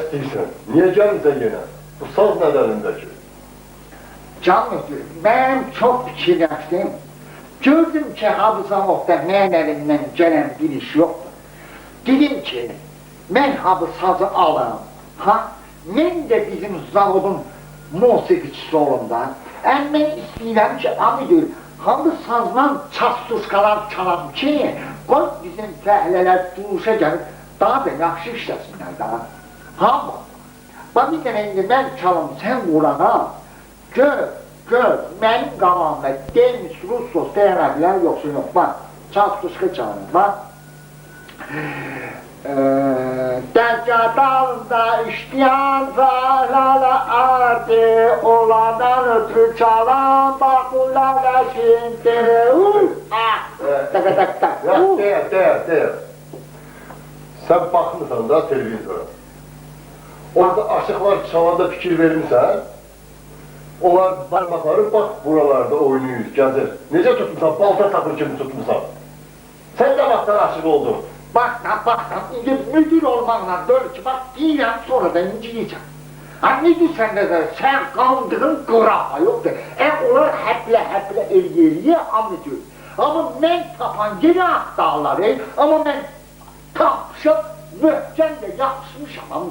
istəyirsən? Niyə gəlmirsən yenə? Bu saz nədəlindəki? Canlıdır, ben çok fikirləşdim. Gördüm ki, Habı-Zavodda mənim əlimdən gələn bir iş yoxdur. Dedim ki, mən Habı-Sazı alım, mən də bizim zavodun musiqiçisi olum da. Mən istəyirəm ki, Amidir, Habı-Sazla çastuşkalar çalam ki, qoy bizim fəhlələr duruşa gəlib, daha da yaxşı işləsinlər daha. Hamı, bax bir dənə indi mən çalım, sən qulağa, gör, mənim qamamda Demis Russos deyənə bilər, yoxsa yox, bax, çastuşka çalın, bax. Dəccə dalında işləyən zəhlala ardı, oladan ötürü çalan, bax, ularla şimdi, Deyər. Sən baxmısan da televizora. Orada aşıqlar çalanda fikir vermirsən, onlar barmaqları bax buralarda oynayır, gəzir. Necə tutmuşsan, balta tapır kimi tutmuşsan. Sən də vaxtdan aşıq oldun. Baxdan, indi müdür olmaqla dör ki, bax, deyirəm, sonra da inciliyəcəm. Müdür səndə də, sən qaldığın qırafa yoxdur. Onlar həplə elgiriyə, müdür. Amma mən tapan geri axtarlar, amma mən tapışıb, möhkəm də yaxşımışam.